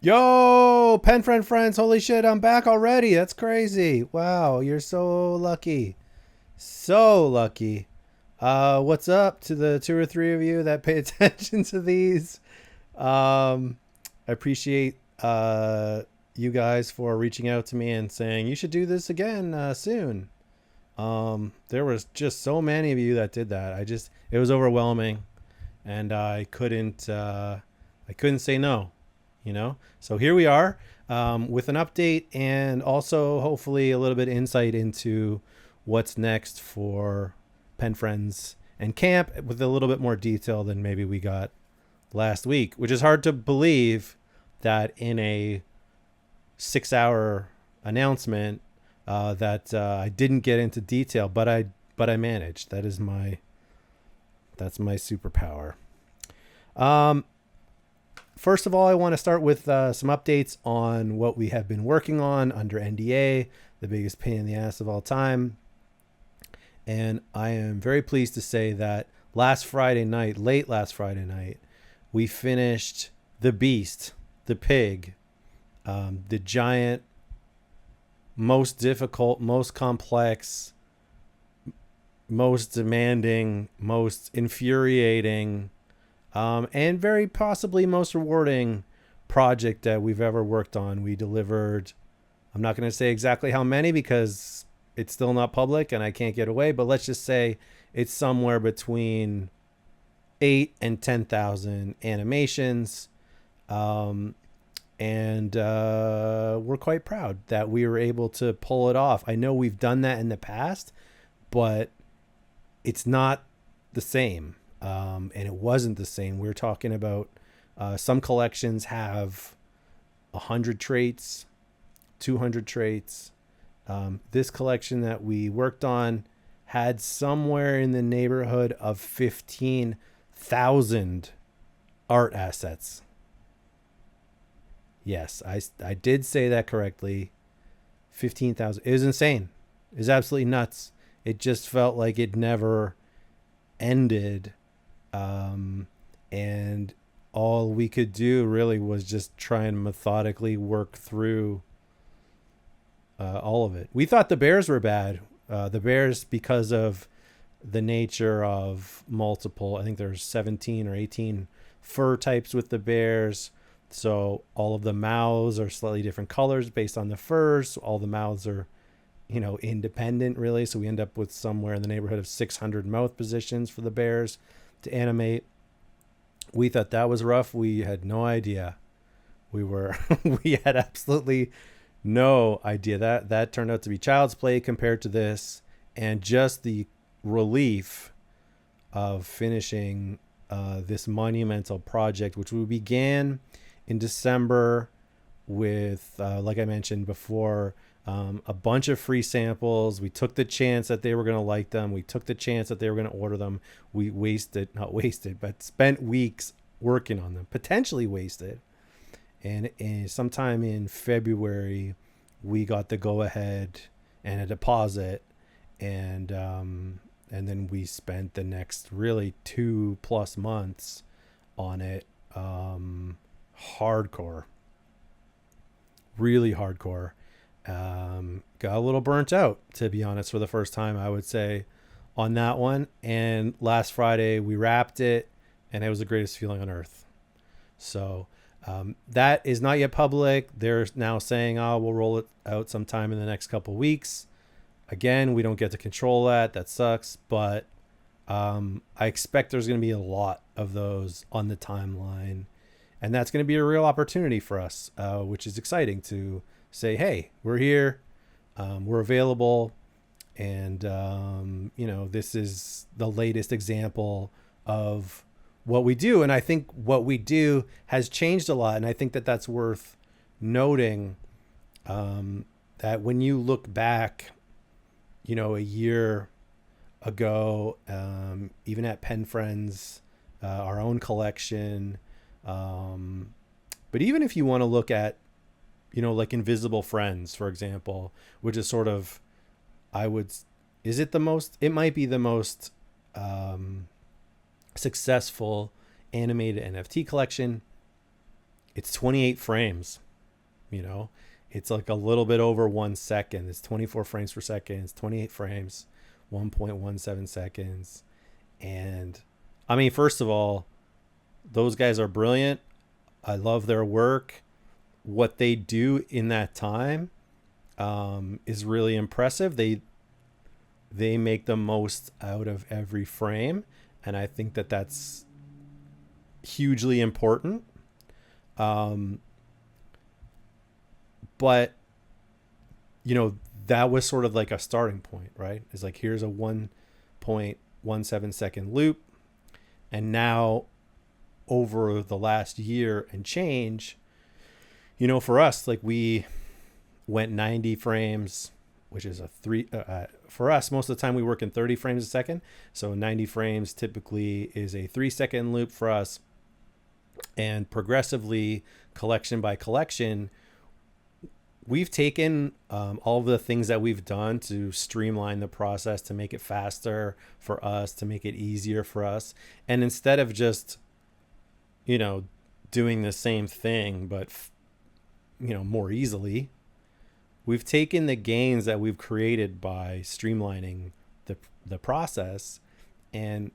Yo, pen friend friends, holy shit, I'm back already. That's crazy. Wow, you're so lucky. So lucky. What's up to the two or three of you that pay attention to these? I appreciate you guys for reaching out to me and saying you should do this again soon. There was just so many of you that did that. It was overwhelming, and I couldn't say no, So here we are, with an update and also hopefully a little bit of insight into what's next for Pen Friends and Camp, with a little bit more detail than maybe we got last week, which is hard to believe that in a 6 hour announcement that I didn't get into detail, but I managed. That's my superpower. Um, First of all, I want to start with some updates on what we have been working on under NDA, the biggest pain in the ass of all time. And I am very pleased to say that late last Friday night, we finished the beast, the pig, the giant, most difficult, most complex, most demanding, most infuriating, and very possibly most rewarding project that we've ever worked on. We delivered, I'm not going to say exactly how many because it's still not public and I can't get away, but let's just say it's somewhere between 8 and 10,000 animations. And we're quite proud that we were able to pull it off. I know we've done that in the past, but it's not the same. And it wasn't the same. We're talking about some collections have 100 traits, 200 traits. This collection that we worked on had somewhere in the neighborhood of 15,000 art assets. Yes, I did say that correctly. 15,000. It was insane. It was absolutely nuts. It just felt like it never ended. And all we could do really was just try and methodically work through all of it. We thought the bears were bad. The bears, because of the nature of multiple, I think there's 17 or 18 fur types with the bears. So all of the mouths are slightly different colors based on the furs. So all the mouths are, independent really. So we end up with somewhere in the neighborhood of 600 mouth positions for the bears to animate. We thought that was rough. We had no idea. We had absolutely no idea. That turned out to be child's play compared to this, and just the relief of finishing this monumental project, which we began in December with, like I mentioned before, a bunch of free samples. We took the chance that they were going to like them. We took the chance that they were going to order them. We spent weeks working on them, potentially wasted. And sometime in February, we got the go ahead and a deposit. And then we spent the next really 2+ months on it. Hardcore, really hardcore. Got a little burnt out, to be honest, for the first time, I would say, on that one. And last Friday we wrapped it, and it was the greatest feeling on earth. So that is not yet public. They're now saying, we'll roll it out sometime in the next couple weeks. Again, we don't get to control that. That sucks. But I expect there's going to be a lot of those on the timeline. And that's going to be a real opportunity for us, which is exciting to say, hey, we're here, we're available, and this is the latest example of what we do. And I think what we do has changed a lot, and I think that that's worth noting, that when you look back, a year ago, even at Pen Friends, our own collection, but even if you want to look at, like Invisible Friends, for example, which is sort of, it might be the most successful animated NFT collection. it's 28 frames, you know, it's like a little bit over 1 second. It's 24 frames per second. It's 28 frames, 1.17 seconds. And I mean, first of all, those guys are brilliant. I love their work. What they do in that time is really impressive. They make the most out of every frame, and I think that that's hugely important. Um, but you know, that was sort of like a starting point, right? It's like, here's a 1.17 second loop, and now over the last year and change, you know, for us, like, we went 90 frames, which is a three for us, most of the time we work in 30 frames a second, so 90 frames typically is a 3 second loop for us. And progressively, collection by collection, we've taken all of the things that we've done to streamline the process, to make it faster for us, to make it easier for us. And instead of just, you know, doing the same thing, but, you know, more easily, we've taken the gains that we've created by streamlining the process, and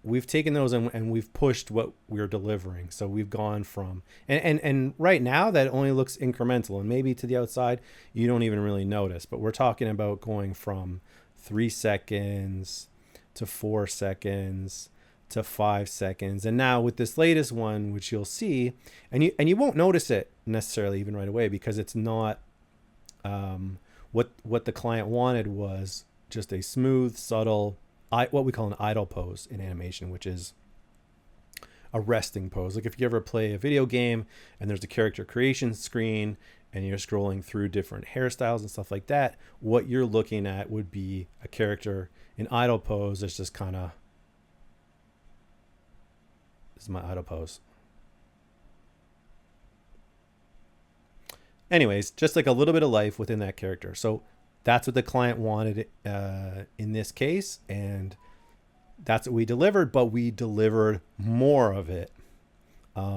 we've taken those and we've pushed what we're delivering. So we've gone from, and right now that only looks incremental, and maybe to the outside you don't even really notice, but we're talking about going from 3 seconds to 4 seconds to 5 seconds. And now with this latest one, which you'll see, and you won't notice it necessarily even right away, because it's not what the client wanted was just a smooth, subtle, what we call an idle pose in animation, which is a resting pose. Like if you ever play a video game and there's a character creation screen and you're scrolling through different hairstyles and stuff like that, what you're looking at would be a character in idle pose. It's just kind of, this is my idle pose. Anyways, just like a little bit of life within that character. So that's what the client wanted in this case, and that's what we delivered, but we delivered more of it.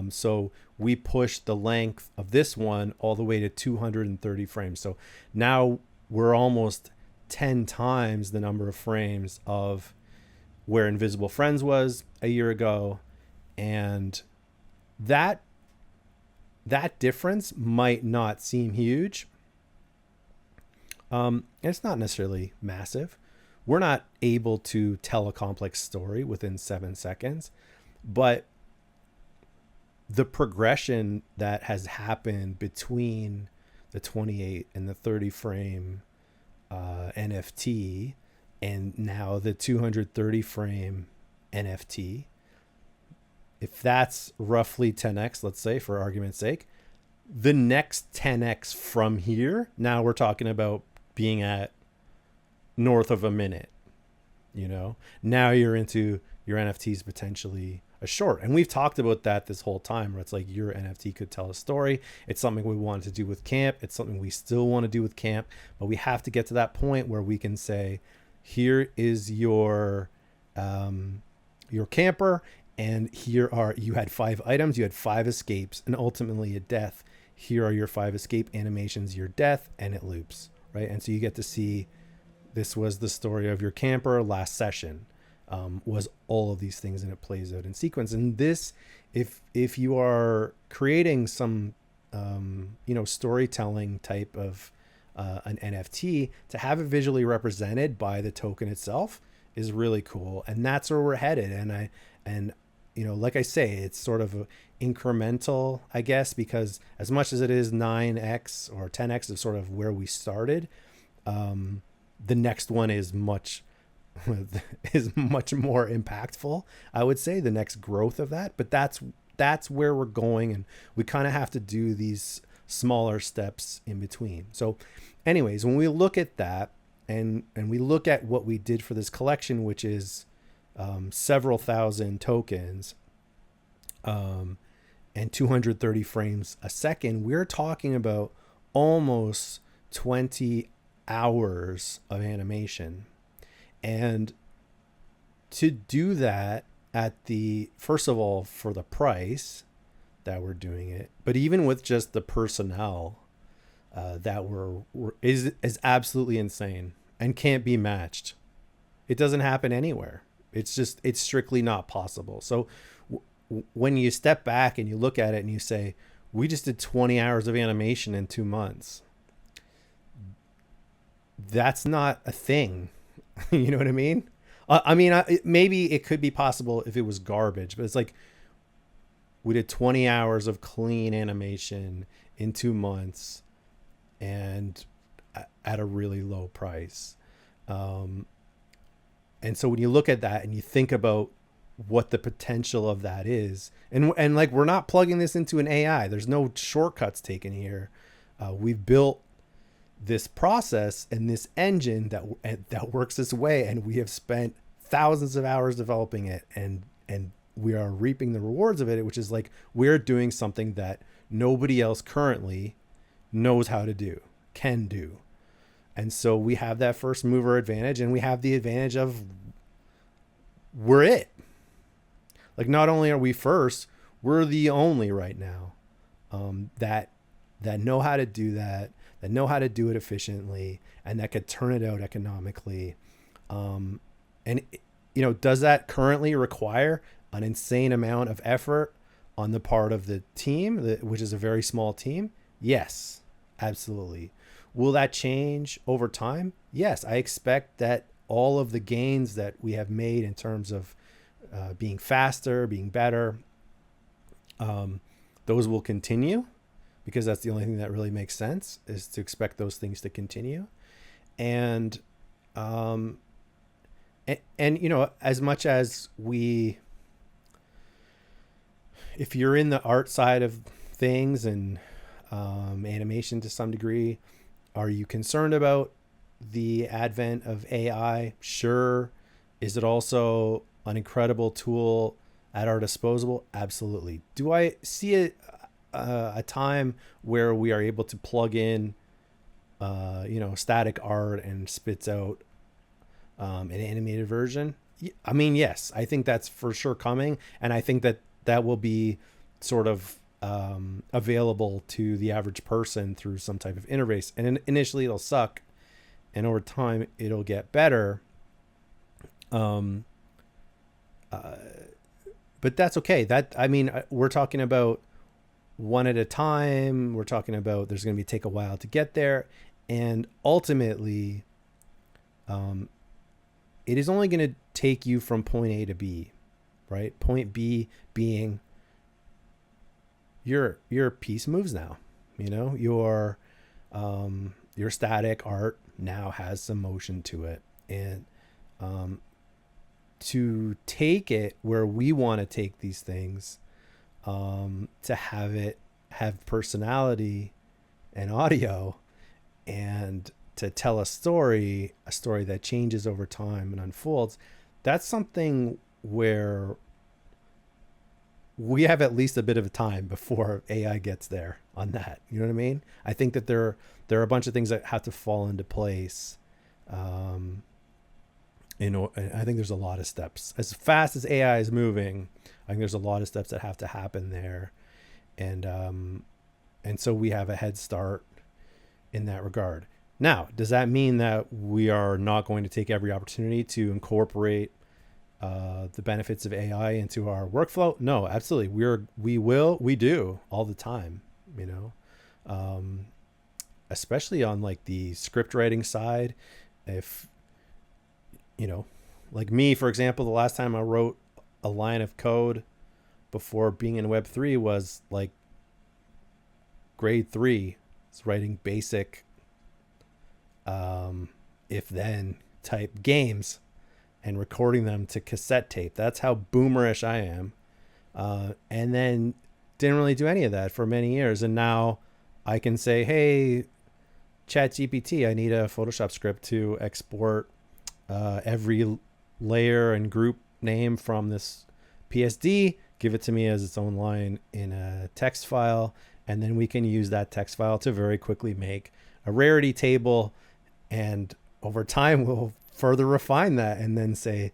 So we pushed the length of this one all the way to 230 frames. So now we're almost 10 times the number of frames of where Invisible Friends was a year ago. And that difference might not seem huge. It's not necessarily massive. We're not able to tell a complex story within 7 seconds, but the progression that has happened between the 28 and the 30 frame NFT and now the 230 frame NFT, if that's roughly 10x, let's say for argument's sake, the next 10x from here, now we're talking about being at north of a minute. You know, now you're into your NFTs potentially a short, and we've talked about that this whole time, where it's like your NFT could tell a story. It's something we wanted to do with camp. It's something we still want to do with camp, but we have to get to that point where we can say, here is your camper, and here are, you had 5 items, you had 5 escapes, and ultimately a death. Here are your 5 escape animations, your death, and it loops, right? And so you get to see, this was the story of your camper last session, was all of these things, and it plays out in sequence. And this, if you are creating some storytelling type of an NFT, to have it visually represented by the token itself is really cool. And that's where we're headed. And like I say, it's sort of incremental, I guess, because as much as it is 9x or 10x of sort of where we started, the next one is much more impactful, I would say, the next growth of that. But that's where we're going, and we kind of have to do these smaller steps in between. So anyways, when we look at that and we look at what we did for this collection, which is several thousand tokens and 230 frames a second, we're talking about almost 20 hours of animation. And to do that at the, first of all, for the price, that were doing it. But even with just the personnel that is absolutely insane and can't be matched. It doesn't happen anywhere. It's strictly not possible. So when you step back and you look at it and you say, we just did 20 hours of animation in 2 months. That's not a thing. You know what I mean? Maybe it could be possible if it was garbage, but it's like we did 20 hours of clean animation in 2 months and at a really low price. And so when you look at that and you think about what the potential of that is, and like, we're not plugging this into an AI. There's no shortcuts taken here. We've built this process and this engine that works this way, and we have spent thousands of hours developing it, and we are reaping the rewards of it, which is like, we're doing something that nobody else currently knows how to do, can do. And so we have that first mover advantage, and we have the advantage of we're it. Like, not only are we first, we're the only right now that know how to do that know how to do it efficiently, and that could turn it out economically. And does that currently require an insane amount of effort on the part of the team, which is a very small team? Yes, absolutely. Will that change over time? Yes, I expect that all of the gains that we have made in terms of being faster, being better, those will continue, because that's the only thing that really makes sense, is to expect those things to continue. And as much as if you're in the art side of things and animation to some degree, are you concerned about the advent of AI? Sure. Is it also an incredible tool at our disposal? Absolutely. Do I see a time where we are able to plug in, static art and spits out an animated version? Yes, I think that's for sure coming. And I think that will be sort of available to the average person through some type of interface. And initially it'll suck, and over time it'll get better. But that's okay. We're talking about one at a time. We're talking about there's going to take a while to get there. And ultimately, it is only going to take you from point A to B, right? Point B being your piece moves now. Your static art now has some motion to it. And to take it where we want to take these things, to have it have personality and audio, and to tell a story that changes over time and unfolds, that's something where we have at least a bit of a time before AI gets there on that. You know what I mean? I think that there are a bunch of things that have to fall into place. I think there's a lot of steps. As fast as AI is moving, I think there's a lot of steps that have to happen there. And so we have a head start in that regard. Now, does that mean that we are not going to take every opportunity to incorporate the benefits of AI into our workflow? No, absolutely. We do all the time, especially on like the script writing side. If, like me, for example, the last time I wrote a line of code before being in Web3 was like grade 3. It's writing basic if then type games and recording them to cassette tape. That's how boomerish I am. And then didn't really do any of that for many years. And now I can say, hey, ChatGPT, I need a Photoshop script to export every layer and group name from this PSD, give it to me as its own line in a text file, and then we can use that text file to very quickly make a rarity table. And over time, we'll further refine that and then say,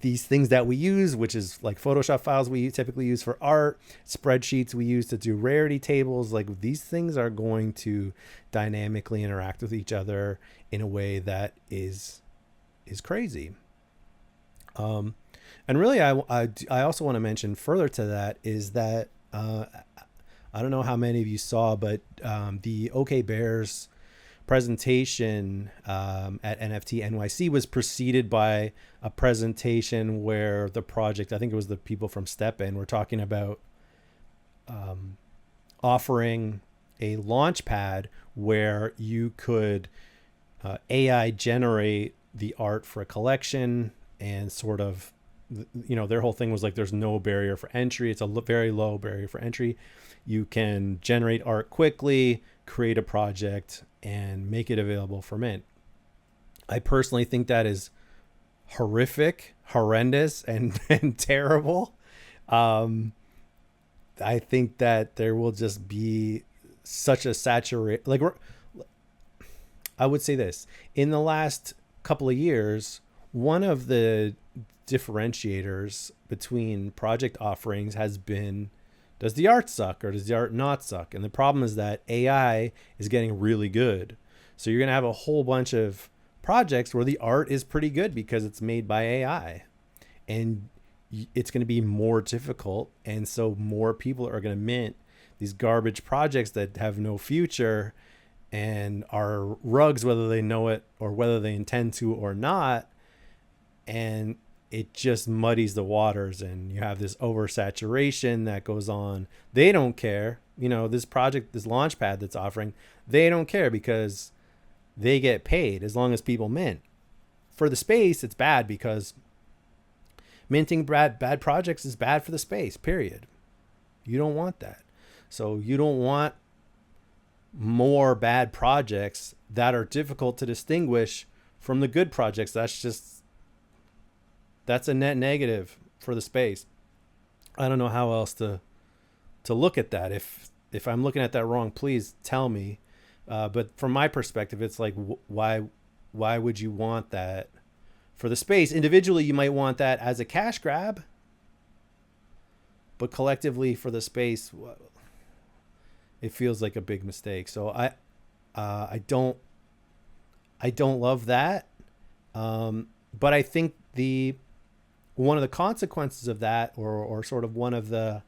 these things that we use, which is like Photoshop files we typically use for art, spreadsheets we use to do rarity tables, like these things are going to dynamically interact with each other in a way that is crazy. And really, I also want to mention further to that is that I don't know how many of you saw, but the OK Bears presentation at NFT NYC was preceded by a presentation where the project, I think it was the people from StepN, were talking about offering a launch pad where you could AI generate the art for a collection, and sort of, you know, their whole thing was like there's no barrier for entry. It's a very low barrier for entry. You can generate art quickly, create a project, and make it available for mint. I personally think that is horrific, horrendous, and terrible. I think that there will just be such a saturate, like, I would say this, in the last couple of years, one of the differentiators between project offerings has been, does the art suck or does the art not suck? And the problem is that AI is getting really good. So you're going to have a whole bunch of projects where the art is pretty good because it's made by AI. And it's going to be more difficult. And so more people are going to mint these garbage projects that have no future and are rugs, whether they know it or whether they intend to or not. And it just muddies the waters, and you have this oversaturation that goes on. They don't care. You know, this project, this launchpad that's offering, they don't care because they get paid as long as people mint. For the space, it's bad because minting bad projects is bad for the space, period. You don't want that. So you don't want more bad projects that are difficult to distinguish from the good projects. That's a net negative for the space. I don't know how else to look at that. If I'm looking at that wrong, please tell me. But from my perspective, it's like, why would you want that for the space? Individually, you might want that as a cash grab, but collectively for the space, it feels like a big mistake. So I don't love that. But I think one of the consequences of that, or sort of one of the,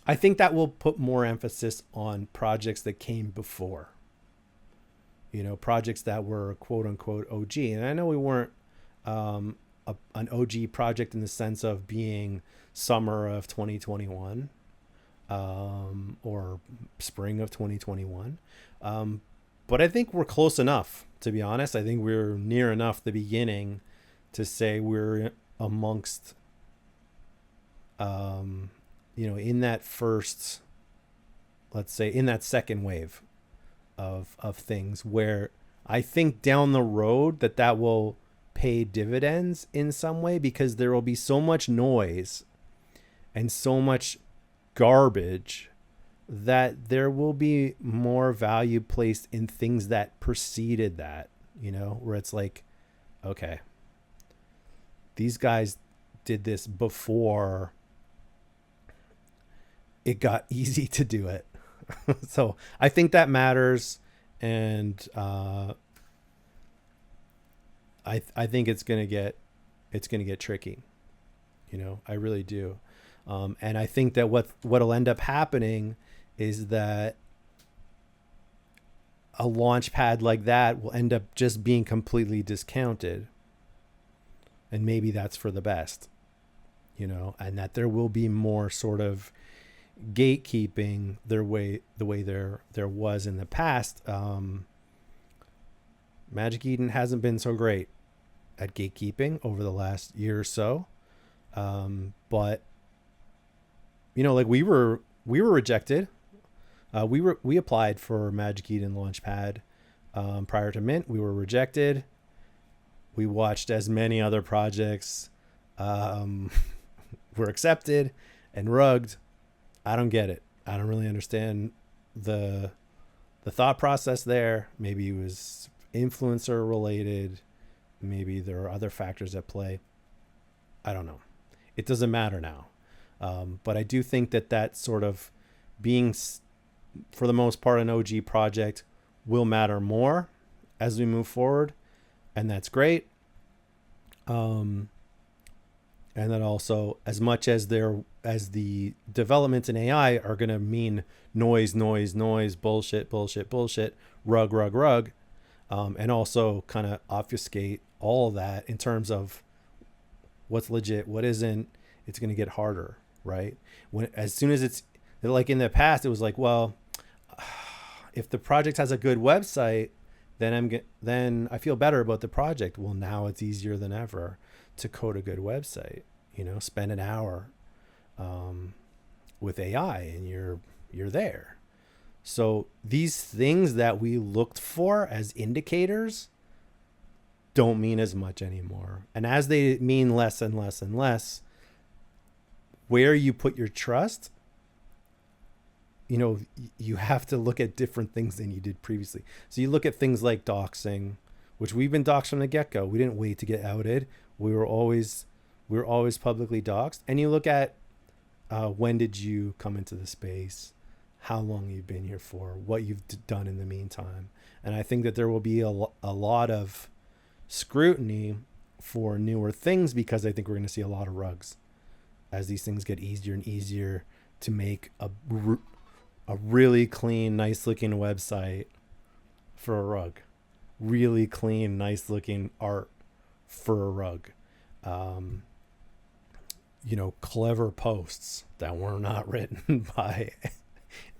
I think that will put more emphasis on projects that came before, you know, projects that were quote unquote OG. And I know we weren't an OG project in the sense of being summer of 2021 or spring of 2021. But I think we're close enough, to be honest. I think we're near enough the beginning to say we're amongst, in that first, let's say, in that second wave of things where I think down the road that will pay dividends in some way, because there will be so much noise and so much garbage that there will be more value placed in things that preceded that, you know, where it's like, okay, these guys did this before it got easy to do it. So I think that matters. And I think it's going to get tricky, you know, I really do. And I think that what'll end up happening is that a launch pad like that will end up just being completely discounted. And maybe that's for the best, you know, and that there will be more sort of gatekeeping the way there was in the past. Magic Eden hasn't been so great at gatekeeping over the last year or so. But, you know, like we were rejected. We applied for Magic Eden Launchpad prior to mint. We were rejected. We watched as many other projects were accepted and rugged. I don't get it. I don't really understand the thought process there. Maybe it was influencer related. maybe there are other factors at play. I don't know. It doesn't matter now. But I do think that sort of being, for the most part, an OG project will matter more as we move forward. And that's great. And then also, as much as the developments in AI are going to mean noise, bullshit, rug, and also kind of obfuscate all of that in terms of what's legit, what isn't, it's going to get harder, right? As soon as it's like in the past, it was like, well, if the project has a good website, then I feel better about the project. Well, now it's easier than ever to code a good website. Spend an hour with AI and you're there. So these things that we looked for as indicators don't mean as much anymore. And as they mean less and less and less, where you put your trust, you have to look at different things than you did previously. So you look at things like doxing, which we've been doxed from the get-go. We didn't wait to get outed. We were always publicly doxed. And you look at when did you come into the space, how long you've been here for, what you've done in the meantime. And I think that there will be a lot of scrutiny for newer things, because I think we're going to see a lot of rugs as these things get easier and easier to make a really clean, nice looking website for a rug, really clean, nice looking art for a rug. Clever posts that were not written by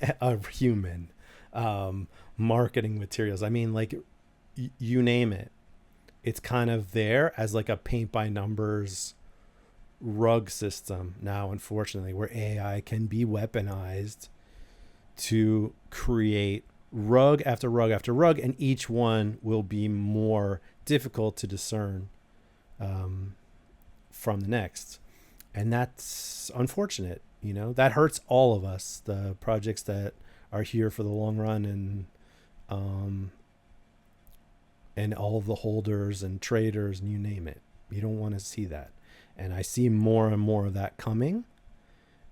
a human, marketing materials. I mean, like, you name it. It's kind of there as like a paint by numbers rug system now, unfortunately, where AI can be weaponized to create rug after rug after rug, and each one will be more difficult to discern from the next. And that's unfortunate. That hurts all of us, the projects that are here for the long run, and all of the holders and traders, and you name it. You don't want to see that. And I see more and more of that coming.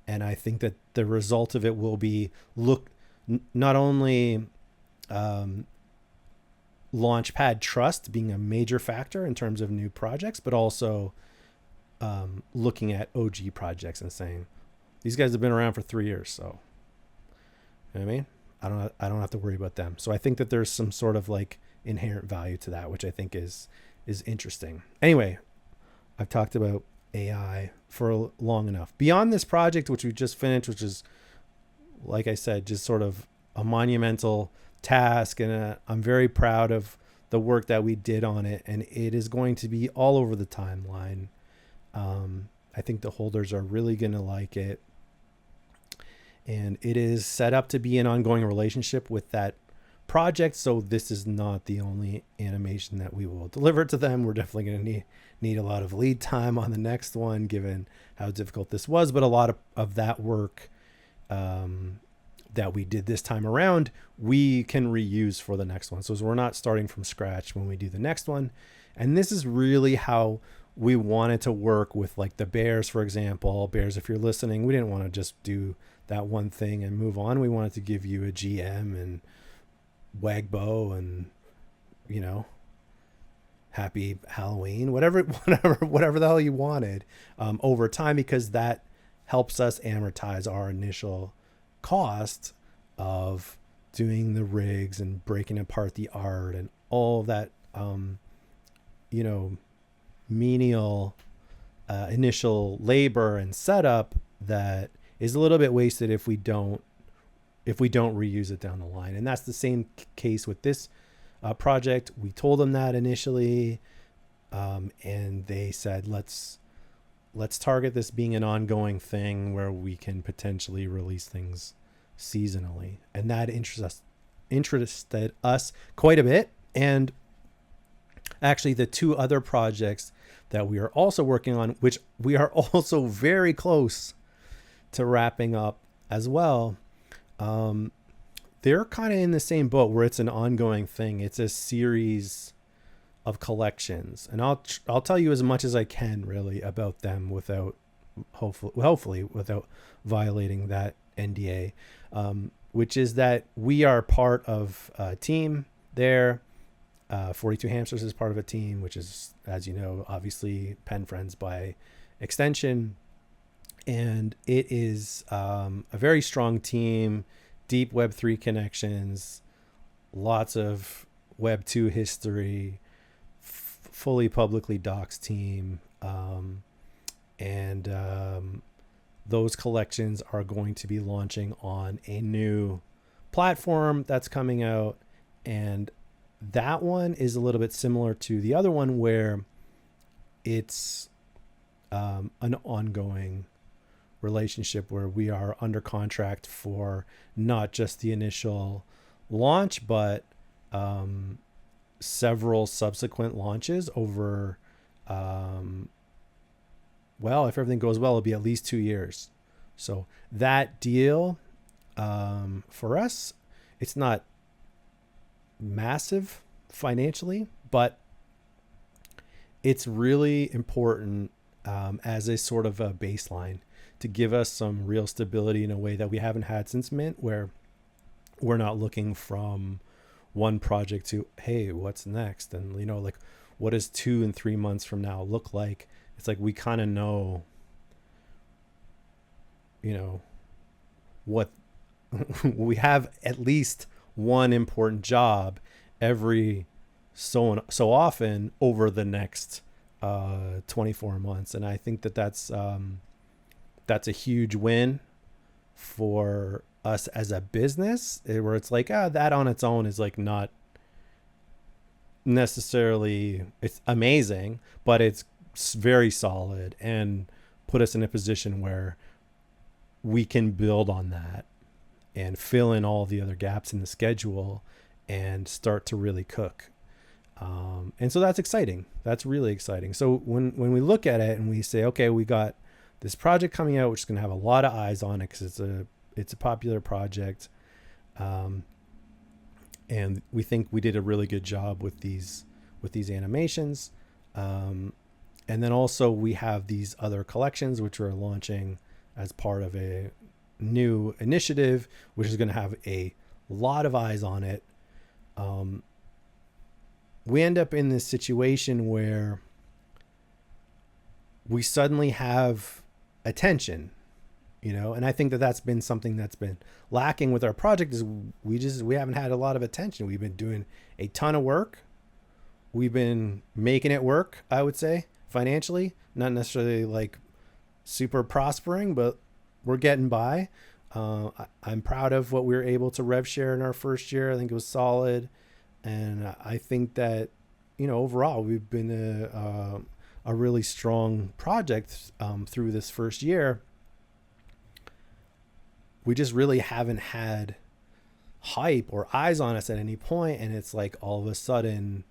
And I think that the result of it will be not only Launchpad trust being a major factor in terms of new projects, but also looking at OG projects and saying, these guys have been around for 3 years. So, you know what I mean? I don't have to worry about them. So I think that there's some sort of like inherent value to that, which I think is interesting. Anyway, I've talked about AI for long enough. Beyond this project, which we just finished, which is, like I said, just sort of a monumental task, and I'm very proud of the work that we did on it, and it is going to be all over the timeline. I think the holders are really going to like it, and it is set up to be an ongoing relationship with that project. So this is not the only animation that we will deliver to them. We're definitely going to need a lot of lead time on the next one, given how difficult this was, but a lot of that work that we did this time around, we can reuse for the next one. So we're not starting from scratch when we do the next one. And this is really how we wanted to work with, like, the bears, for example. Bears, if you're listening, we didn't want to just do that one thing and move on. We wanted to give you a GM and Wagbo and, happy Halloween, whatever the hell you wanted over time, because that helps us amortize our initial cost of doing the rigs and breaking apart the art and all that, menial initial labor and setup that is a little bit wasted if we don't reuse it down the line. And that's the same case with this project. We told them that initially, and they said, let's target this being an ongoing thing where we can potentially release things seasonally. And that interested us quite a bit. And actually, the two other projects that we are also working on, which we are also very close to wrapping up as well, they're kind of in the same boat where it's an ongoing thing. It's a series of collections, and I'll tell you as much as I can really about them without hopefully without violating that NDA, which is that we are part of a team there. 42 Hamsters is part of a team, which is, as you know, obviously Pen Friends by extension. And it is a very strong team, deep Web3 connections, lots of Web2 history, fully publicly doxed team. And those collections are going to be launching on a new platform that's coming out. And that one is a little bit similar to the other one, where it's an ongoing relationship where we are under contract for not just the initial launch, but several subsequent launches over, well, if everything goes well, it'll be at least 2 years. So that deal, for us, it's not massive financially, but it's really important as a sort of a baseline to give us some real stability in a way that we haven't had since Mint, where we're not looking from one project to, hey, what's next? And, you know, like, what does 2 and 3 months from now look like? It's like we kind of know, you know, what we have at least one important job every so often over the next 24 months. And I think that that's a huge win for us as a business, where it's like, that on its own is like not necessarily, it's amazing, but it's very solid and put us in a position where we can build on that and fill in all the other gaps in the schedule and start to really cook. And so that's exciting. That's really exciting. So when we look at it and we say, okay, we got this project coming out, which is going to have a lot of eyes on it because it's a popular project. And we think we did a really good job with these animations. And then also we have these other collections, which we're launching as part of a new initiative, which is going to have a lot of eyes on it. We end up in this situation where we suddenly have attention, you know, and I think that that's been something that's been lacking with our project, is we haven't had a lot of attention. We've been doing a ton of work. We've been making it work, I would say, financially, not necessarily like super prospering, but we're getting by. I'm proud of what we were able to rev share in our first year. I think it was solid. And I think that, you know, overall, we've been a really strong project through this first year. We just really haven't had hype or eyes on us at any point. And it's like all of a sudden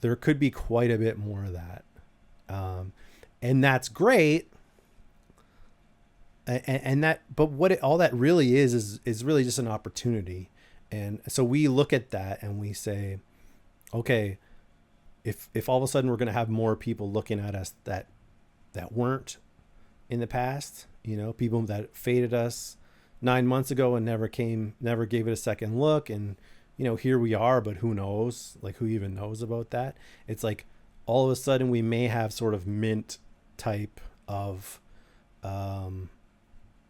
there could be quite a bit more of that. And that's great. And that, but what all that really is really just an opportunity. And so we look at that and we say, okay, if all of a sudden we're going to have more people looking at us that weren't in the past, you know, people that faded us 9 months ago and never gave it a second look. And, you know, here we are, but who knows, like who even knows about that? It's like all of a sudden we may have sort of Mint type of,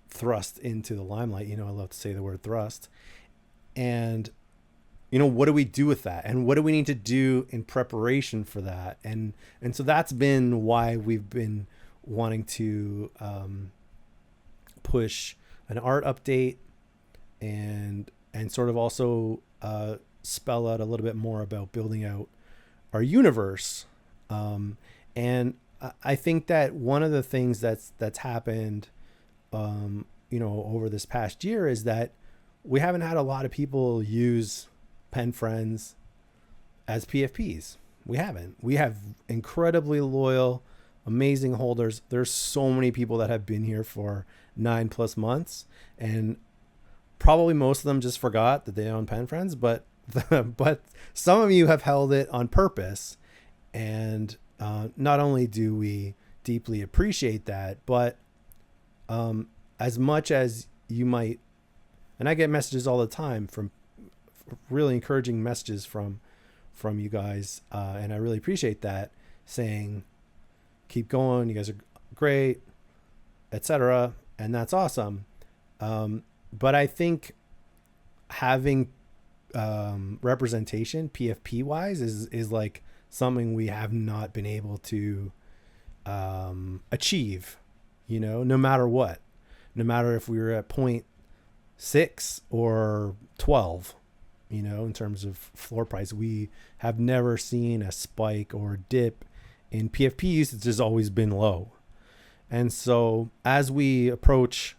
thrust into the limelight. You know, I love to say the word thrust. And, you know, what do we do with that? And what do we need to do in preparation for that? And so that's been why we've been wanting to push an art update and sort of also spell out a little bit more about building out our universe. And I think that one of the things that's happened, you know, over this past year is that we haven't had a lot of people use Pen Friends as PFPs. We haven't. We have incredibly loyal, amazing holders. There's so many people that have been here for 9+ months, and probably most of them just forgot that they own Pen Friends, but but some of you have held it on purpose. And not only do we deeply appreciate that, but as much as you might, and I get messages all the time from really encouraging messages from you guys, and I really appreciate that, saying keep going, you guys are great, etc., and that's awesome. But I think having representation PFP wise is like something we have not been able to achieve, no matter what, no matter if we were at 0.6 or 12, in terms of floor price. We have never seen a spike or dip in PFP usage. Has always been low. And so as we approach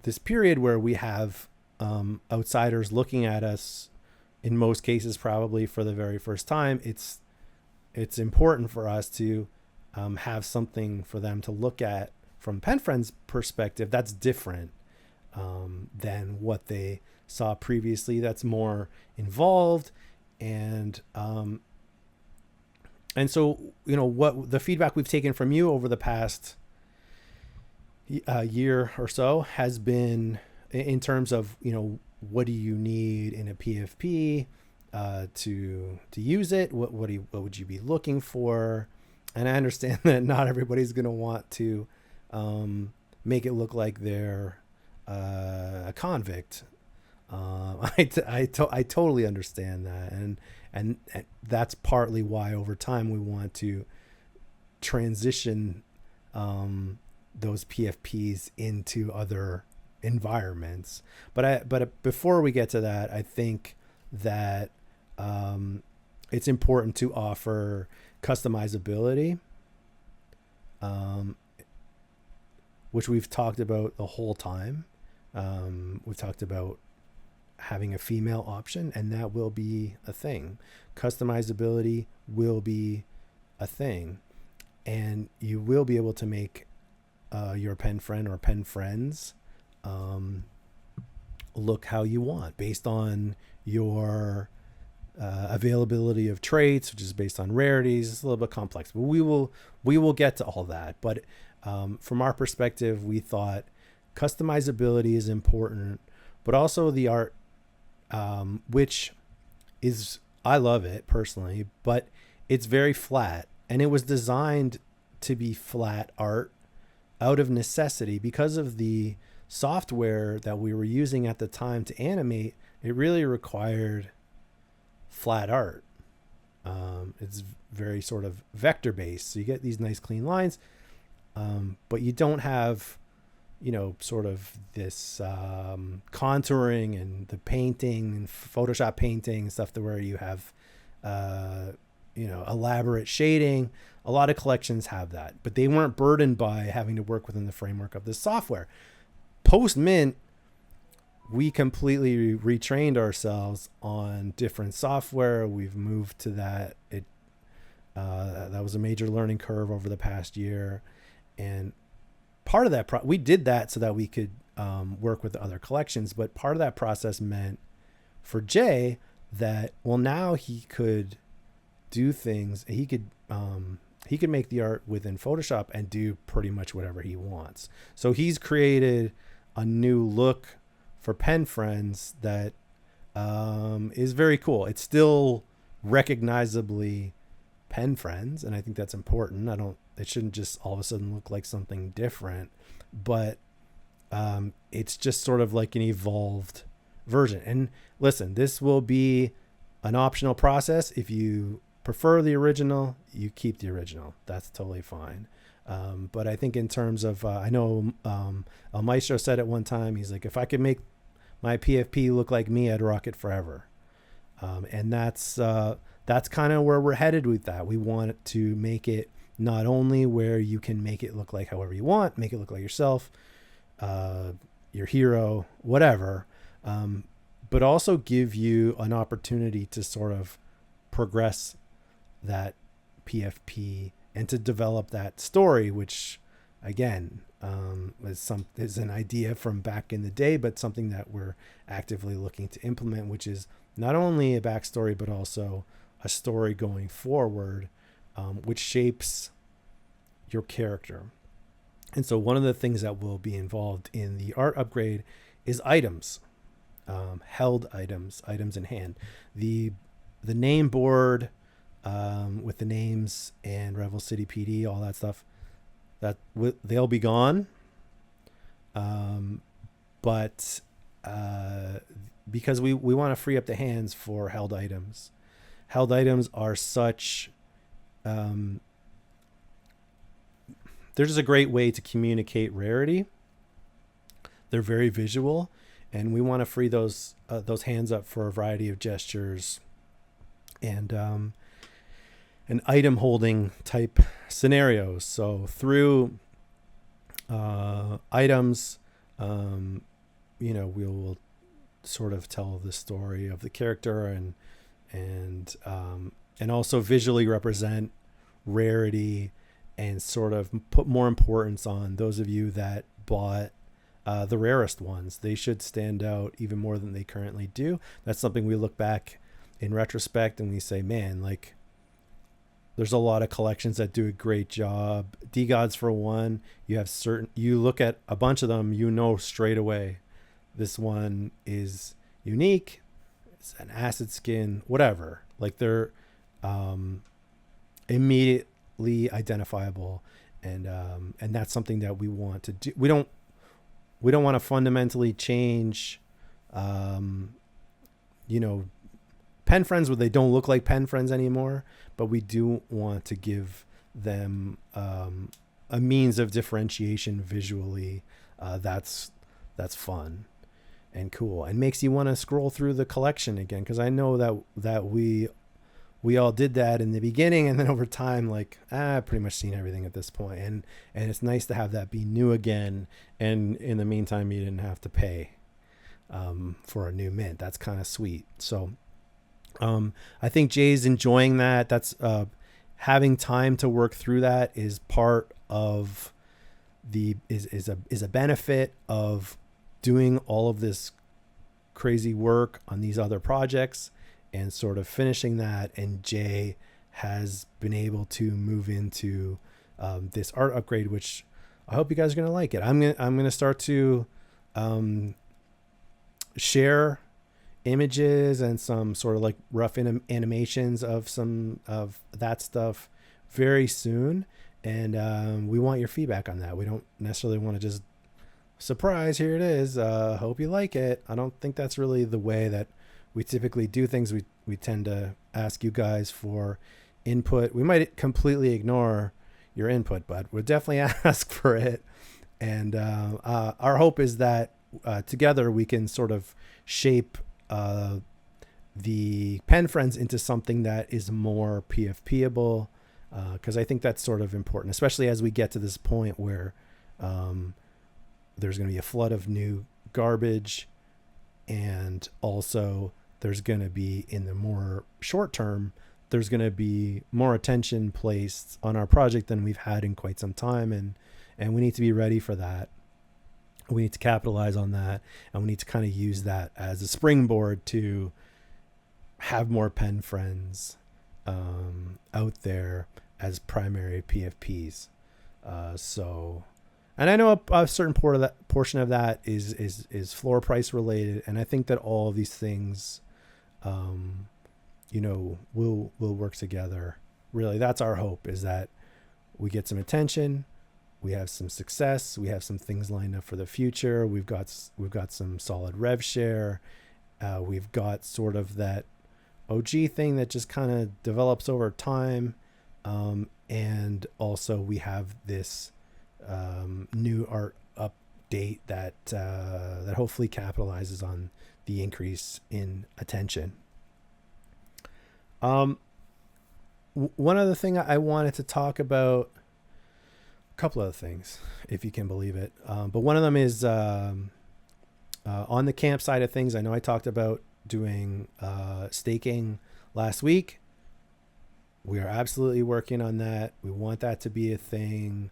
this period where we have outsiders looking at us, in most cases probably for the very first time, it's important for us to have something for them to look at from PenFriend's perspective that's different than what they saw previously, that's more involved. And so, what the feedback we've taken from you over the past year or so has been in terms of, what do you need in a PFP to use it? What would you be looking for? And I understand that not everybody's going to want to make it look like they're a convict. I totally understand that, and that's partly why over time we want to transition those PFPs into other environments. But before we get to that, I think that it's important to offer customizability, which we've talked about the whole time. We've talked about having a female option, and that will be a thing. Customizability will be a thing, and you will be able to make your pen friend or pen friends look how you want based on your availability of traits, which is based on rarities. It's a little bit complex, but we will get to all that. But from our perspective, we thought customizability is important, but also the art, which is, I love it personally, but it's very flat, and it was designed to be flat art out of necessity because of the software that we were using at the time to animate. It really required flat art. It's very sort of vector based, so you get these nice clean lines, but you don't have sort of this contouring and the painting and Photoshop painting and stuff, to where you have elaborate shading. A lot of collections have that, but they weren't burdened by having to work within the framework of the software. Post mint, we completely retrained ourselves on different software. We've moved to that. That was a major learning curve over the past year, and part of that we did that so that we could work with the other collections. But part of that process meant for Jay that, well, now he could do things. He could make the art within Photoshop and do pretty much whatever he wants. So he's created a new look for Pen Friends that is very cool. It's still recognizably Pen Friends, and I think that's important. It shouldn't just all of a sudden look like something different, but it's just sort of like an evolved version. And listen, this will be an optional process. If you prefer the original, you keep the original. That's totally fine. But I think in terms of, I know El Maestro said at one time, he's like, if I could make my PFP look like me, I'd rock it forever. And that's kind of where we're headed with that. We want to make it not only where you can make it look like however you want, make it look like yourself, your hero, whatever, but also give you an opportunity to sort of progress that PFP and to develop that story, which again is an idea from back in the day, but something that we're actively looking to implement, which is not only a backstory, but also a story going forward, which shapes your character. And so one of the things that will be involved in the art upgrade is items, held items, items in hand. The name board with the names and Revel City PD, all that stuff, they'll be gone. But because we want to free up the hands for held items. Held items are such... they're just a great way to communicate rarity. They're very visual, and we want to free those hands up for a variety of gestures and item holding type scenarios. So through items, we'll sort of tell the story of the character and also visually represent rarity and sort of put more importance on those of you that bought the rarest ones. They should stand out even more than they currently do. That's something we look back in retrospect and we say, man, like, there's a lot of collections that do a great job. D-Gods for one, you look at a bunch of them, straight away, this one is unique. It's an acid skin, whatever. Like, they're immediately identifiable. And that's something that we want to do. We don't want to fundamentally change, pen friends where they don't look like pen friends anymore, but we do want to give them a means of differentiation visually. That's fun and cool and makes you want to scroll through the collection again. Because I know that we all did that in the beginning, and then over time, like, I've pretty much seen everything at this point, and it's nice to have that be new again. And in the meantime, you didn't have to pay for a new mint. That's kind of sweet. So I think Jay's enjoying that. That's having time to work through that is part of is a benefit of doing all of this crazy work on these other projects and sort of finishing that. And Jay has been able to move into this art upgrade, which I hope you guys are going to like it. I'm going to start to share images and some sort of like rough animations of some of that stuff very soon. And we want your feedback on that. We don't necessarily want to just surprise, here it is. Hope you like it. I don't think that's really the way that we typically do things. We tend to ask you guys for input. We might completely ignore your input, but we'll definitely ask for it. And our hope is that together we can sort of shape the Pen Friends into something that is more PFPable, because I think that's sort of important, especially as we get to this point where there's going to be a flood of new garbage, and also there's going to be, in the more short term, there's going to be more attention placed on our project than we've had in quite some time, and we need to be ready for that. We need to capitalize on that, and we need to kind of use that as a springboard to have more Pen Friends out there as primary PFPs. And I know a certain portion of that is floor price related, and I think that all of these things, will work together. Really, that's our hope, is that we get some attention, we have some success, we have some things lined up for the future. We've got some solid rev share. We've got sort of that OG thing that just kind of develops over time, and also we have this new art update that hopefully capitalizes on the increase in attention. One other thing I wanted to talk about, a couple other things, if you can believe it, but one of them is on the camp side of things. I know I talked about doing staking last week. We are absolutely working on that. We want that to be a thing.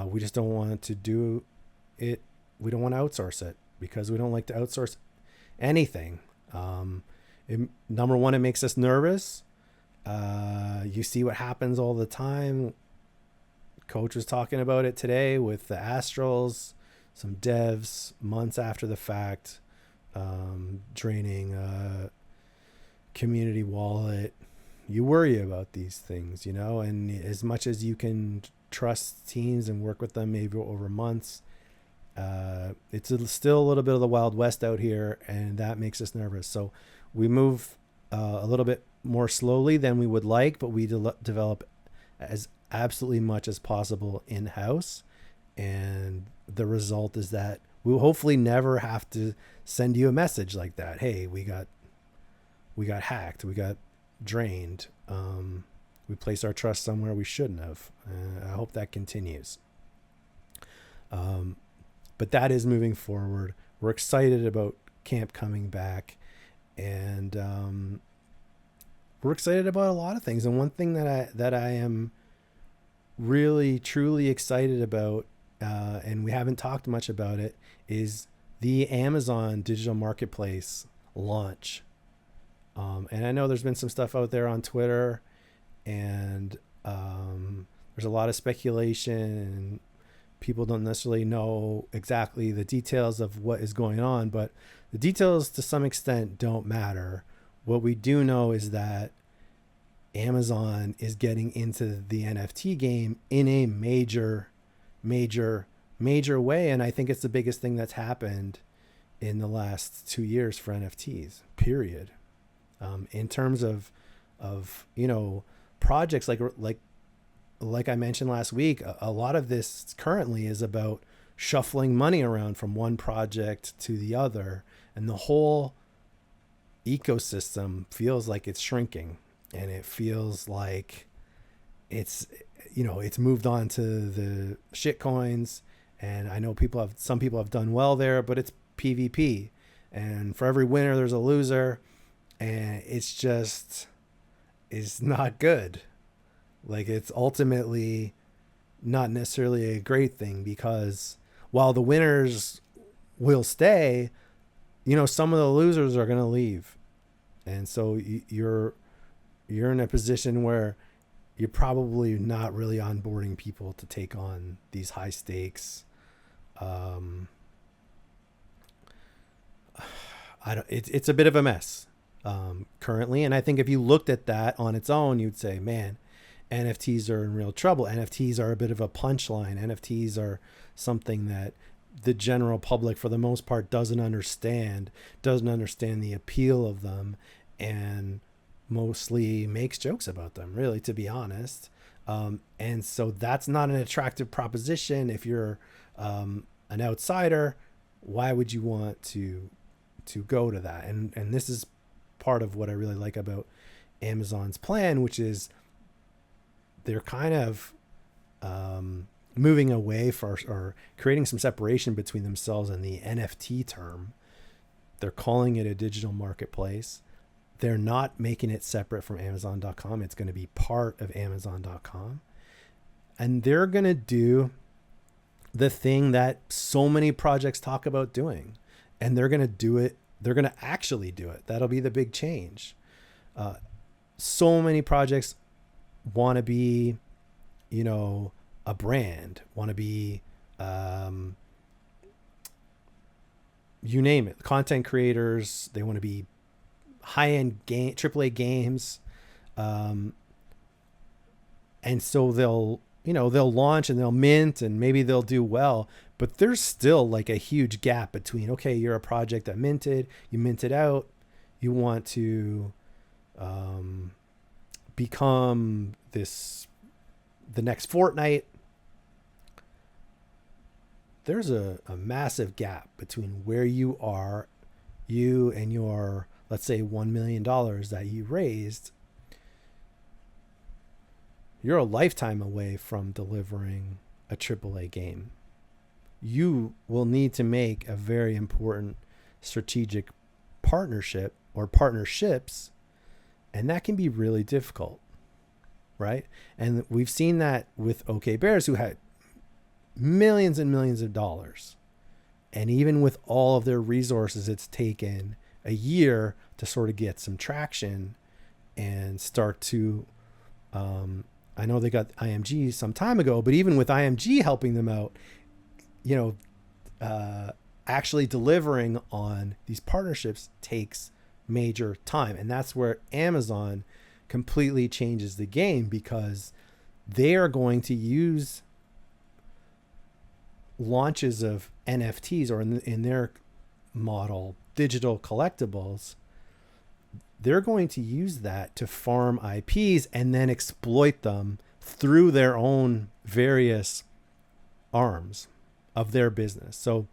We just don't want to do it. We don't want to outsource it, because we don't like to outsource anything. Number one, it makes us nervous. You see what happens all the time. Coach was talking about it today with the Astrals, some devs months after the fact, draining community wallet. You worry about these things, and as much as you can trust teams and work with them maybe over months, it's still a little bit of the Wild West out here, and that makes us nervous. So we move a little bit more slowly than we would like, but we develop as absolutely much as possible in-house. And the result is that we'll hopefully never have to send you a message like that. Hey, we got hacked. We got drained. We placed our trust somewhere we shouldn't have. I hope that continues. But that is moving forward. We're excited about camp coming back, and we're excited about a lot of things. And one thing that I am really truly excited about, and we haven't talked much about it, is the Amazon digital marketplace launch. And I know there's been some stuff out there on Twitter, and there's a lot of speculation, and people don't necessarily know exactly the details of what is going on, but the details to some extent don't matter. What we do know is that Amazon is getting into the NFT game in a major way. And I think it's the biggest thing that's happened in the last 2 years for NFTs, period. In terms of projects like I mentioned last week, a lot of this currently is about shuffling money around from one project to the other, and the whole ecosystem feels like it's shrinking, and it feels like it's moved on to the shit coins. And I know some people have done well there, but it's PvP, and for every winner there's a loser, and it's not good. Like, it's ultimately not necessarily a great thing, because while the winners will stay, some of the losers are going to leave. And so you're in a position where you're probably not really onboarding people to take on these high stakes. It's a bit of a mess currently. And I think if you looked at that on its own, you'd say, man, NFTs are in real trouble. NFTs are a bit of a punchline. NFTs are something that the general public, for the most part, doesn't understand the appeal of them, and mostly makes jokes about them, really, to be honest. And so that's not an attractive proposition. If you're an outsider, why would you want to go to that? And this is part of what I really like about Amazon's plan, which is they're kind of moving away or creating some separation between themselves and the NFT term. They're calling it a digital marketplace. They're not making it separate from Amazon.com. It's going to be part of Amazon.com. And they're going to do the thing that so many projects talk about doing. And they're going to do it. They're going to actually do it. That'll be the big change. So many projects want to be, a brand, want to be, you name it, content creators. They want to be high-end AAA games. And so they'll launch and they'll mint, and maybe they'll do well, but there's still like a huge gap between, okay, you're a project that you minted out, you want to, become the next Fortnite. There's a massive gap between where you are, you and your, let's say, $1 million that you raised. You're a lifetime away from delivering a AAA game. You will need to make a very important strategic partnership or partnerships, and that can be really difficult, right? And we've seen that with OK Bears, who had millions and millions of dollars. And even with all of their resources it's taken a year to sort of get some traction and start to, I know they got IMG some time ago, but even with IMG helping them out, you know, actually delivering on these partnerships takes major time. And that's where Amazon completely changes the game, because they are going to use launches of NFTs, or in their model, digital collectibles. They're going to use that to farm IPs and then exploit them through their own various arms of their business. So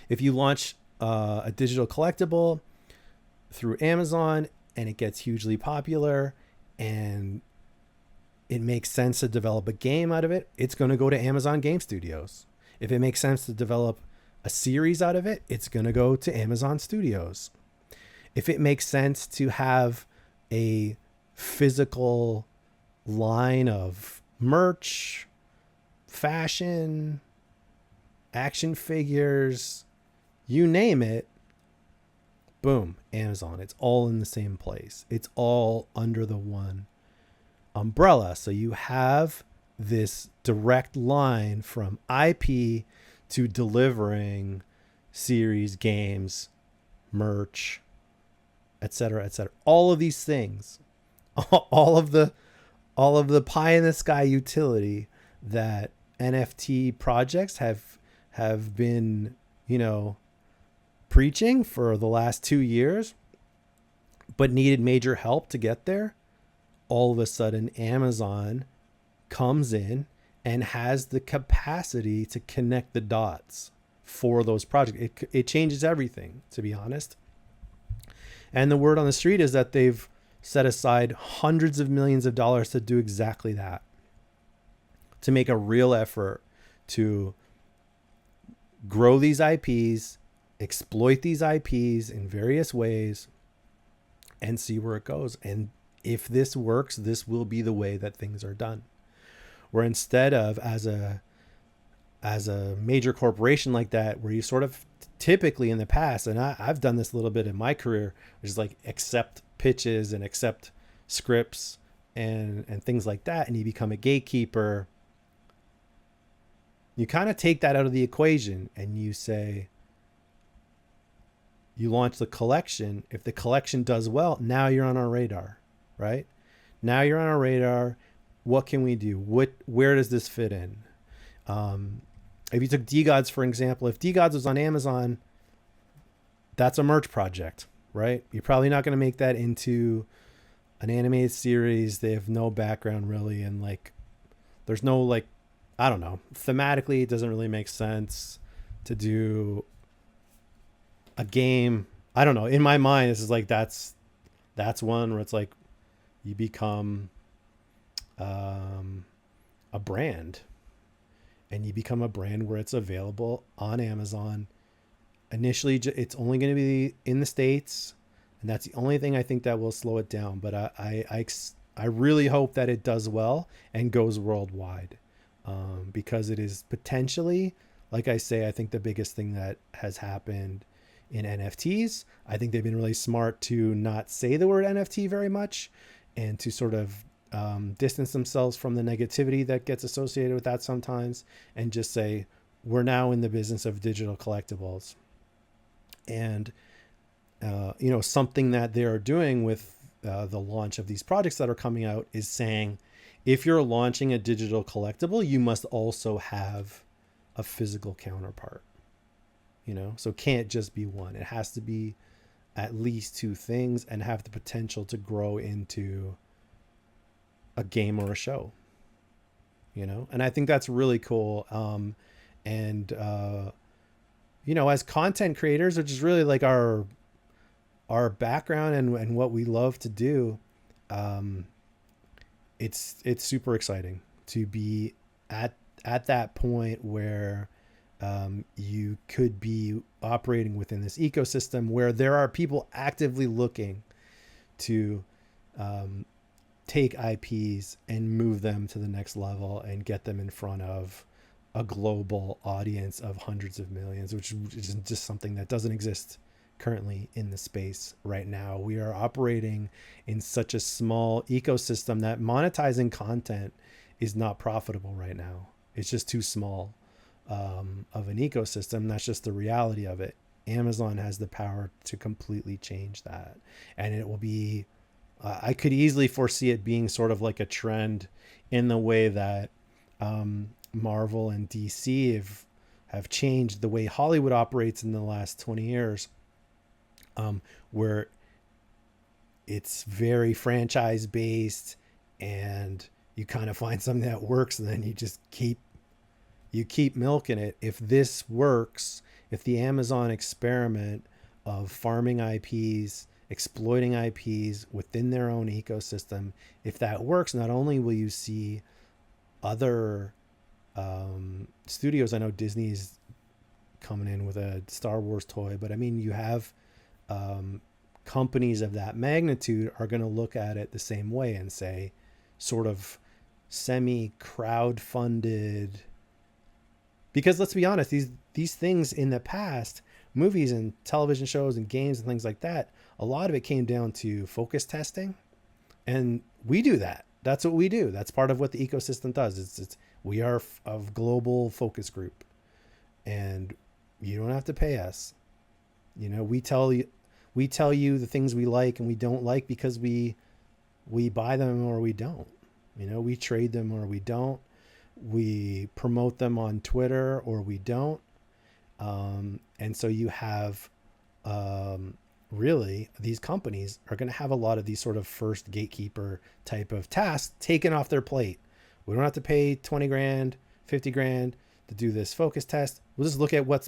if you launch a digital collectible through Amazon and it gets hugely popular and it makes sense to develop a game out of it, it's going to go to Amazon Game Studios. If it makes sense to develop a series out of it, it's going to go to Amazon Studios. If it makes sense to have a physical line of merch, fashion, action figures, you name it, boom, Amazon. It's all in the same place. It's all under the one umbrella. So you have this direct line from IP to delivering series, games, merch, etc., etc. All of these things, all of the pie in the sky utility that NFT projects have been, you know, preaching for the last 2 years, but needed major help to get there. All of a sudden, Amazon comes in and has the capacity to connect the dots for those projects. It changes everything, to be honest. And the word on the street is that they've set aside hundreds of millions of dollars to do exactly that, to make a real effort to grow these IPs, exploit these IPs in various ways, and see where it goes. And if this works, this will be the way that things are done. Where instead of as a major corporation like that, where you sort of typically in the past, and I've done this a little bit in my career, which is like accept pitches and accept scripts and things like that, and you become a gatekeeper. You kind of take that out of the equation and you say, you launch the collection. If the collection does well, now you're on our radar, right? Now you're on our radar. What can we do? Where does this fit in? If you took D-Gods, for example, if D-Gods was on Amazon, that's a merch project, right? You're probably not going to make that into an animated series. They have no background really. And like, there's no like, I don't know, thematically, it doesn't really make sense to do a game. I don't know. In my mind, this is like, that's one where it's like you become a brand, and you become a brand where it's available on Amazon. Initially, it's only going to be in the States, and that's the only thing I think that will slow it down. But I really hope that it does well and goes worldwide, because it is potentially, like I say, I think the biggest thing that has happened in NFTs. I think they've been really smart to not say the word NFT very much, and to sort of distance themselves from the negativity that gets associated with that sometimes, and just say, we're now in the business of digital collectibles. And, you know, something that they are doing with the launch of these projects that are coming out is saying, if you're launching a digital collectible, you must also have a physical counterpart, you know, so it can't just be one. It has to be at least two things and have the potential to grow into a game or a show, you know? And I think that's really cool. You know, as content creators, which is really like our background and what we love to do, it's super exciting to be at that point where you could be operating within this ecosystem where there are people actively looking to take IPs and move them to the next level and get them in front of a global audience of hundreds of millions, which is just something that doesn't exist currently in the space right now. We are operating in such a small ecosystem that monetizing content is not profitable right now. It's just too small of an ecosystem. That's just the reality of it. Amazon has the power to completely change that. And it will be, I could easily foresee it being sort of like a trend in the way that Marvel and DC have changed the way Hollywood operates in the last 20 years, where it's very franchise based and you kind of find something that works and then you just keep milking it. If this works, if the Amazon experiment of farming IPs, exploiting IPs within their own ecosystem, if that works, not only will you see other studios, I know Disney's coming in with a Star Wars toy, but I mean, you have companies of that magnitude are going to look at it the same way and say, sort of semi crowd-funded, because let's be honest, these things in the past, movies and television shows and games and things like that, a lot of it came down to focus testing, and we do that. That's what we do. That's part of what the ecosystem does. It's we are a global focus group, and you don't have to pay us. You know, we tell you the things we like and we don't like because we buy them or we don't. You know, we trade them or we don't. We promote them on Twitter or we don't. And so you have, really, these companies are going to have a lot of these sort of first gatekeeper type of tasks taken off their plate. We don't have to pay 20 grand, 50 grand to do this focus test. We'll just look at we'll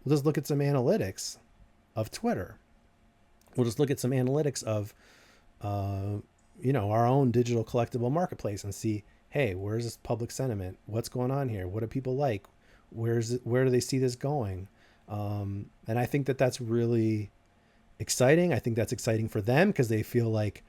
just look at some analytics of Twitter. We'll just look at some analytics of, our own digital collectible marketplace and see, hey, where's this public sentiment? What's going on here? What do people like? Where do they see this going? And I think that that's really exciting. I think that's exciting for them because they feel like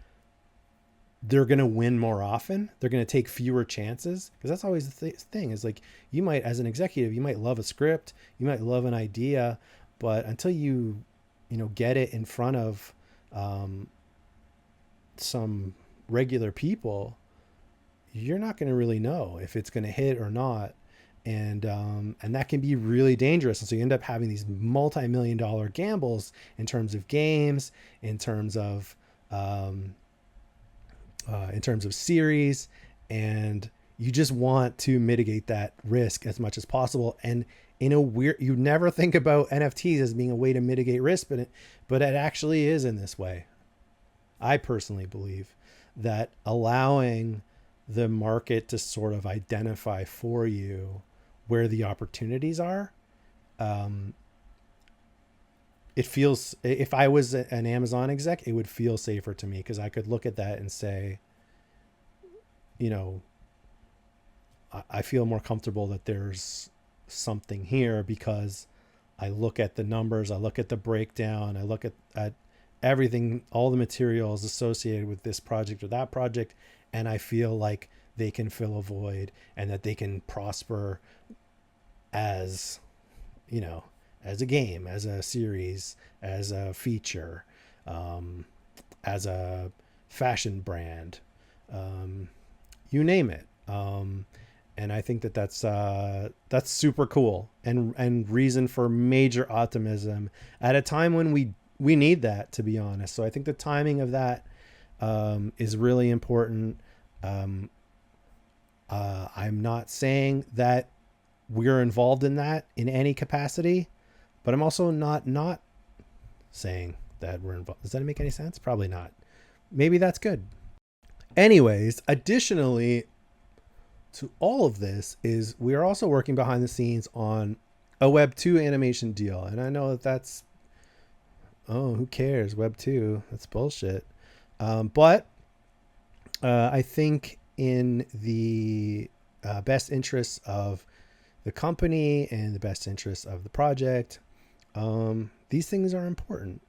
they're going to win more often. They're going to take fewer chances, because that's always the thing is like, you might, as an executive, you might love a script, you might love an idea, but until you get it in front of some regular people, you're not going to really know if it's going to hit or not. And that can be really dangerous. And so you end up having these multi-million-dollar gambles in terms of games, in terms of series, and you just want to mitigate that risk as much as possible. And you never think about NFTs as being a way to mitigate risk, but it actually is in this way. I personally believe that allowing the market to sort of identify for you where the opportunities are, it feels, if I was an Amazon exec, it would feel safer to me, because I could look at that and say, I feel more comfortable that there's something here, because I look at the numbers, I look at the breakdown, I look at everything, all the materials associated with this project or that project, and I feel like they can fill a void and that they can prosper as, as a game, as a series, as a feature, as a fashion brand, you name it. And I think that that's super cool and reason for major optimism at a time when we need that, to be honest. So I think the timing of that is really important. I'm not saying that we're involved in that in any capacity, but I'm also not saying that we're involved. Does that make any sense? Probably not. Maybe that's good. Anyways, additionally to all of this is we are also working behind the scenes on a Web 2 animation deal. And I know that's, who cares? Web 2, that's bullshit. But I think in the best interests of the company and the best interests of the project, these things are important.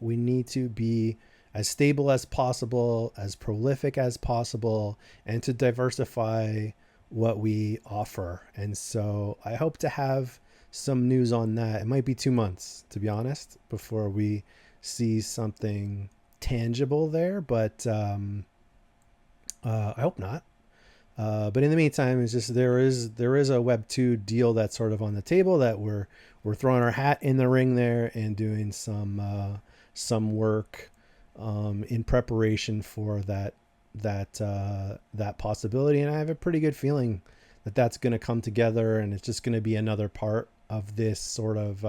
We need to be as stable as possible, as prolific as possible, and to diversify what we offer. And so I hope to have some news on that. It might be 2 months, to be honest, before we see something tangible there, but I hope not. But in the meantime, it's just there is a Web 2 deal that's sort of on the table that we're throwing our hat in the ring there and doing some work in preparation for that possibility. And I have a pretty good feeling that that's going to come together, and it's just going to be another part of this sort of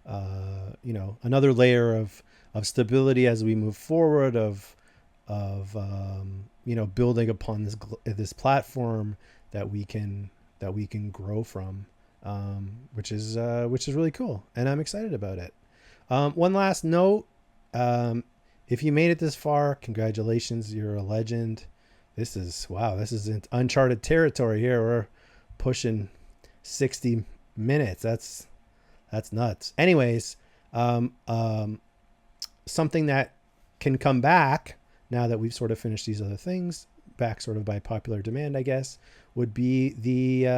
another layer of stability as we move forward, of building upon this platform that we can grow from, which is really cool, and I'm excited about it. One last note, if you made it this far, congratulations, you're a legend. This is uncharted territory here. We're pushing 60 minutes. That's nuts. Anyways, something that can come back now that we've sort of finished these other things, back sort of by popular demand, I guess, would be the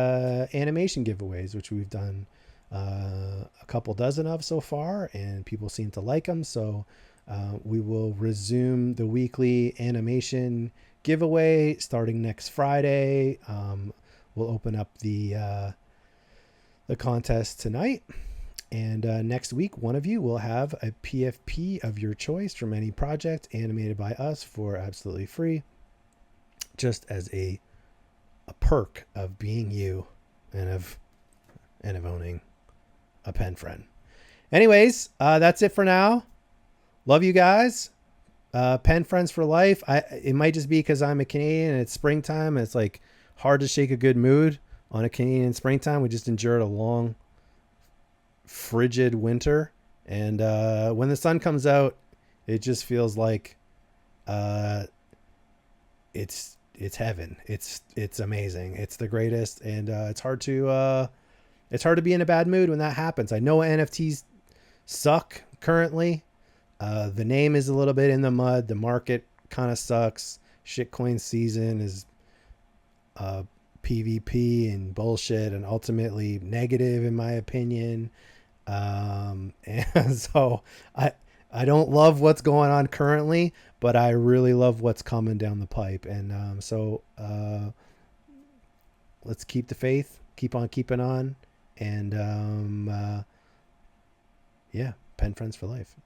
animation giveaways, which we've done a couple dozen of so far, and people seem to like them. So we will resume the weekly animation giveaway starting next Friday. We'll open up the contest tonight. And next week, one of you will have a PFP of your choice from any project animated by us for absolutely free, just as a perk of being you and of owning a pen friend. Anyways, that's it for now. Love you guys. Pen friends for life. It might just be because I'm a Canadian and it's springtime and it's like hard to shake a good mood on a Canadian springtime. We just endured a long, frigid winter, and when the sun comes out, it just feels like it's heaven. It's amazing. It's the greatest, and it's hard to be in a bad mood when that happens. I know NFTs suck currently. The name is a little bit in the mud. The market kind of sucks. Shitcoin season is PvP and bullshit, and ultimately negative in my opinion. And so I don't love what's going on currently, but I really love what's coming down the pipe. And so let's keep the faith, keep on keeping on, and pen friends for life.